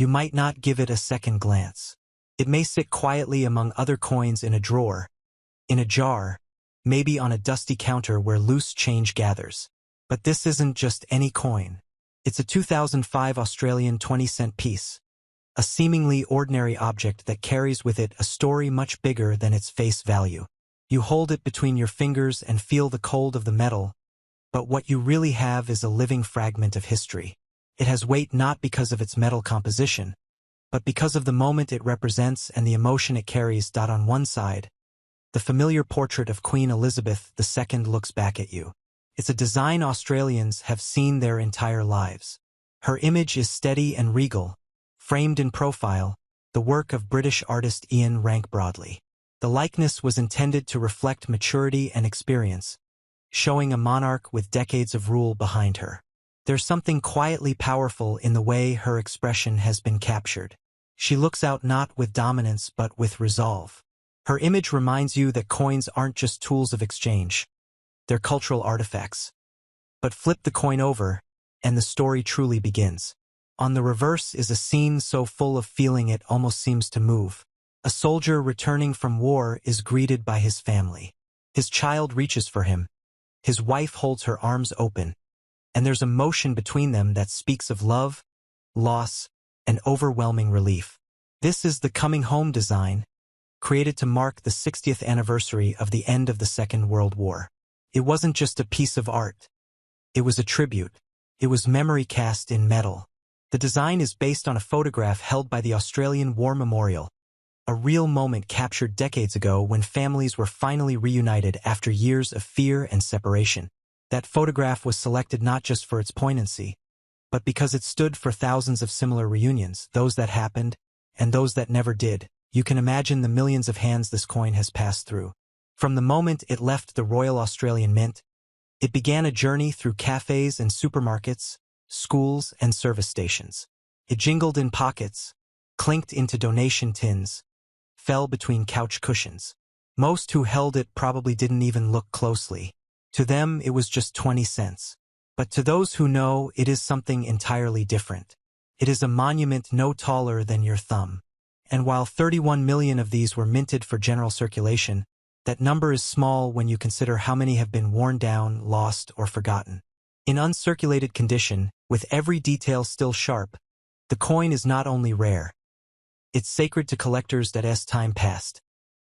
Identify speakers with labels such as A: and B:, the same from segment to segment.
A: You might not give it a second glance. It may sit quietly among other coins in a drawer, in a jar, maybe on a dusty counter where loose change gathers. But this isn't just any coin. It's a 2005 Australian 20-cent piece, a seemingly ordinary object that carries with it a story much bigger than its face value. You hold it between your fingers and feel the cold of the metal, but what you really have is a living fragment of history. It has weight not because of its metal composition, but because of the moment it represents and the emotion it carries. On one side, the familiar portrait of Queen Elizabeth II looks back at you. It's a design Australians have seen their entire lives. Her image is steady and regal, framed in profile, the work of British artist Ian Rank Broadley. The likeness was intended to reflect maturity and experience, showing a monarch with decades of rule behind her. There's something quietly powerful in the way her expression has been captured. She looks out not with dominance but with resolve. Her image reminds you that coins aren't just tools of exchange. They're cultural artifacts. But flip the coin over, and the story truly begins. On the reverse is a scene so full of feeling it almost seems to move. A soldier returning from war is greeted by his family. His child reaches for him. His wife holds her arms open, and there's a motion between them that speaks of love, loss, and overwhelming relief. This is the coming home design, created to mark the 60th anniversary of the end of the Second World War. It wasn't just a piece of art. It was a tribute. It was memory cast in metal. The design is based on a photograph held by the Australian War Memorial, a real moment captured decades ago when families were finally reunited after years of fear and separation. That photograph was selected not just for its poignancy, but because it stood for thousands of similar reunions, those that happened and those that never did. You can imagine the millions of hands this coin has passed through. From the moment it left the Royal Australian Mint, it began a journey through cafes and supermarkets, schools and service stations. It jingled in pockets, clinked into donation tins, fell between couch cushions. Most who held it probably didn't even look closely. To them, it was just 20 cents. But to those who know, it is something entirely different. It is a monument no taller than your thumb. And while 31 million of these were minted for general circulation, that number is small when you consider how many have been worn down, lost, or forgotten. In uncirculated condition, with every detail still sharp, the coin is not only rare. It's sacred to collectors that as time passed,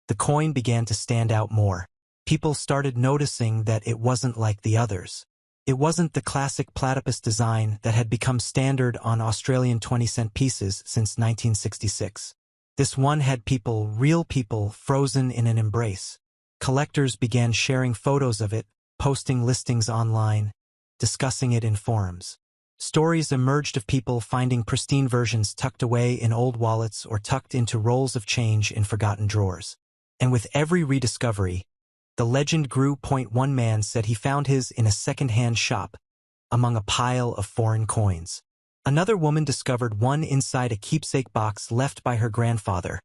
A: the coin began to stand out more. People started noticing that it wasn't like the others. It wasn't the classic platypus design that had become standard on Australian 20-cent pieces since 1966. This one had people, real people, frozen in an embrace. Collectors began sharing photos of it, posting listings online, discussing it in forums. Stories emerged of people finding pristine versions tucked away in old wallets or tucked into rolls of change in forgotten drawers. And with every rediscovery, the legend grew. One man said he found his in a second-hand shop, among a pile of foreign coins. Another woman discovered one inside a keepsake box left by her grandfather,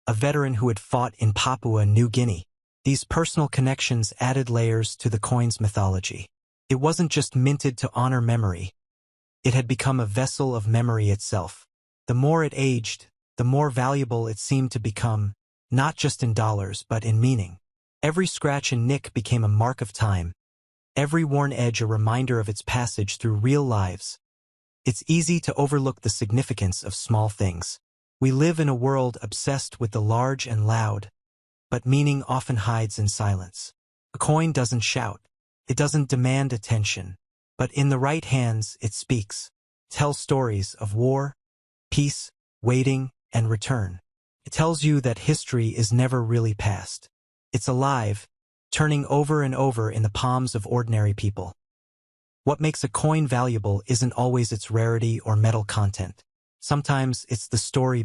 A: a veteran who had fought in Papua New Guinea. These personal connections added layers to the coin's mythology. It wasn't just minted to honor memory. It had become a vessel of memory itself. The more it aged, the more valuable it seemed to become, not just in dollars but in meaning. Every scratch and nick became a mark of time, every worn edge a reminder of its passage through real lives. It's easy to overlook the significance of small things. We live in a world obsessed with the large and loud, but meaning often hides in silence. A coin doesn't shout. It doesn't demand attention. But in the right hands, it speaks. Tells stories of war, peace, waiting, and return. It tells you that history is never really past. It's alive, turning over and over in the palms of ordinary people. What makes a coin valuable isn't always its rarity or metal content. Sometimes it's the story